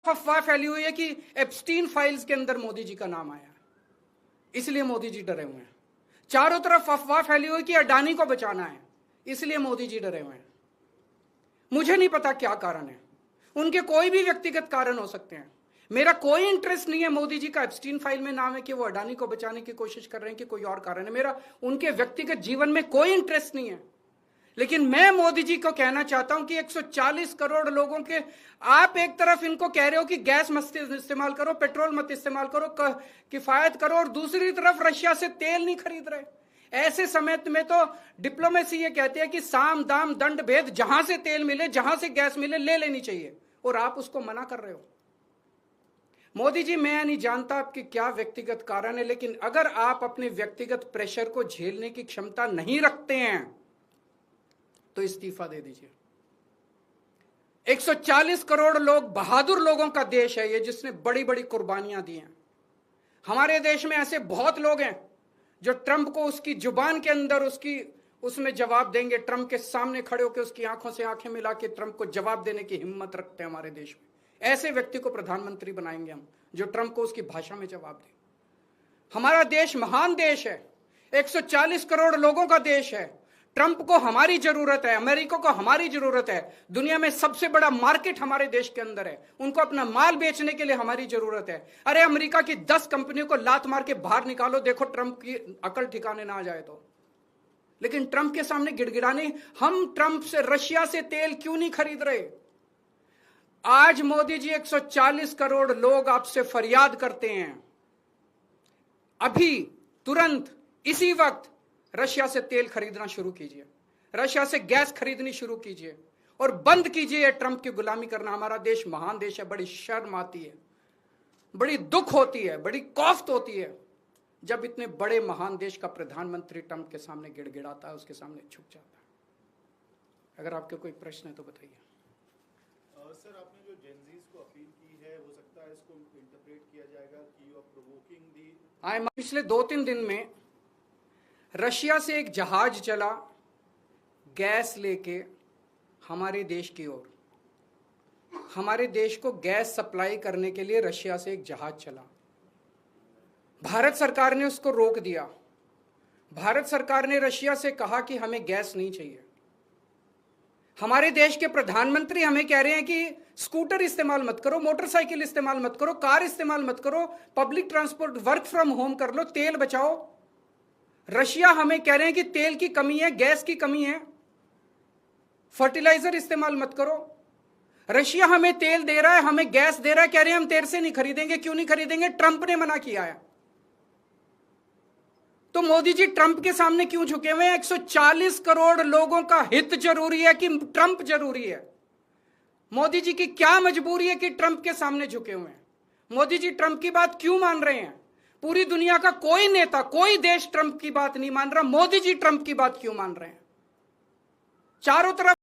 अफवाह फैली हुई है कि एप्स्टीन फाइल्स के अंदर मोदी जी का नाम आया, इसलिए मोदी जी डरे हुए हैं। चारों तरफ अफवाह फैली हुई कि अडानी को बचाना है, इसलिए मोदी जी डरे हुए हैं। मुझे नहीं पता क्या कारण है, उनके कोई भी व्यक्तिगत कारण हो सकते हैं। मेरा कोई इंटरेस्ट नहीं है मोदी जी का एप्स्टीन फाइल में नाम है कि वो अडानी को बचाने की कोशिश कर रहे हैं कि कोई और कारण है। मेरा उनके व्यक्तिगत जीवन में कोई इंटरेस्ट नहीं है। लेकिन मैं मोदी जी को कहना चाहता हूं कि 140 करोड़ लोगों के, आप एक तरफ इनको कह रहे हो कि गैस मत इस्तेमाल करो, पेट्रोल मत इस्तेमाल करो, किफायत करो, और दूसरी तरफ रशिया से तेल नहीं खरीद रहे। ऐसे समय में तो डिप्लोमेसी ये कहती है कि साम दाम दंड भेद, जहां से तेल मिले, जहां से गैस मिले, ले लेनी चाहिए, और आप उसको मना कर रहे हो। मोदी जी, मैं नहीं जानता आपके क्या व्यक्तिगत कारण है, लेकिन अगर आप अपने व्यक्तिगत प्रेशर को झेलने की क्षमता नहीं रखते हैं तो इस्तीफा दे दीजिए। 140 करोड़ लोग, बहादुर लोगों का देश है ये, जिसने बड़ी बड़ी कुर्बानियां दी हैं। हमारे देश में ऐसे बहुत लोग हैं जो ट्रंप को उसकी जुबान के अंदर उसमें जवाब देंगे, ट्रंप के सामने खड़े होकर उसकी आंखों से आंखें मिला के ट्रंप को जवाब देने की हिम्मत रखते हैं हमारे देश में। ऐसे व्यक्ति को प्रधानमंत्री बनाएंगे हम, जो ट्रंप को उसकी भाषा में जवाब दे। हमारा देश महान देश है, 140 करोड़ लोगों का देश है। ट्रंप को हमारी जरूरत है, अमेरिका को हमारी जरूरत है, दुनिया में सबसे बड़ा मार्केट हमारे देश के अंदर है, उनको अपना माल बेचने के लिए हमारी जरूरत है। अरे अमेरिका की 10 कंपनियों को लात मार के बाहर निकालो, देखो ट्रंप की अकल ठिकाने ना आ जाए तो। लेकिन ट्रंप के सामने गिड़गिड़ाने, हम ट्रंप से, रशिया से तेल क्यों नहीं खरीद रहे? आज मोदी जी, 140 करोड़ लोग आपसे फरियाद करते हैं, अभी तुरंत इसी वक्त रशिया से तेल खरीदना शुरू कीजिए, रशिया से गैस खरीदनी शुरू कीजिए, और बंद कीजिए ट्रंप की गुलामी करना। हमारा देश महान देश है, बड़ी शर्म आती है, बड़ी दुख होती है, बड़ी कौफ्त होती है जब इतने बड़े महान देश का प्रधानमंत्री ट्रंप के सामने गिड़गिड़ाता है, उसके सामने झुक जाता है। अगर आपके कोई प्रश्न है तो बताइए। सर, आपने जो जेनजीज को अपील की है, हो सकता है इसको इंटरप्रेट किया जाएगा कि यू आर प्रोवोकिंग दी। पिछले 2-3 दिन में रशिया से एक जहाज चला गैस लेके हमारे देश की ओर। हमारे देश को गैस सप्लाई करने के लिए रशिया से एक जहाज चला। भारत सरकार ने उसको रोक दिया। भारत सरकार ने रशिया से कहा कि हमें गैस नहीं चाहिए। हमारे देश के प्रधानमंत्री हमें कह रहे हैं कि स्कूटर इस्तेमाल मत करो, मोटरसाइकिल इस्तेमाल मत करो, कार इस्तेमाल मत करो, public transport, work from home कर लो, तेल बचाओ। रशिया हमें कह रहे हैं कि तेल की कमी है, गैस की कमी है, फर्टिलाइजर इस्तेमाल मत करो। रशिया हमें तेल दे रहा है, हमें गैस दे रहा है, कह रहे हैं हम तेरे से नहीं खरीदेंगे। क्यों नहीं खरीदेंगे? ट्रंप ने मना किया है। तो मोदी जी ट्रंप के सामने क्यों झुके हुए हैं? 140 करोड़ लोगों का हित जरूरी है कि ट्रंप जरूरी है? मोदी जी की क्या मजबूरी है कि ट्रंप के सामने झुके हुए हैं? मोदी जी ट्रंप की बात क्यों मान रहे हैं? पूरी दुनिया का कोई नेता, कोई देश ट्रंप की बात नहीं मान रहा, मोदी जी ट्रंप की बात क्यों मान रहे हैं? चारों तरफ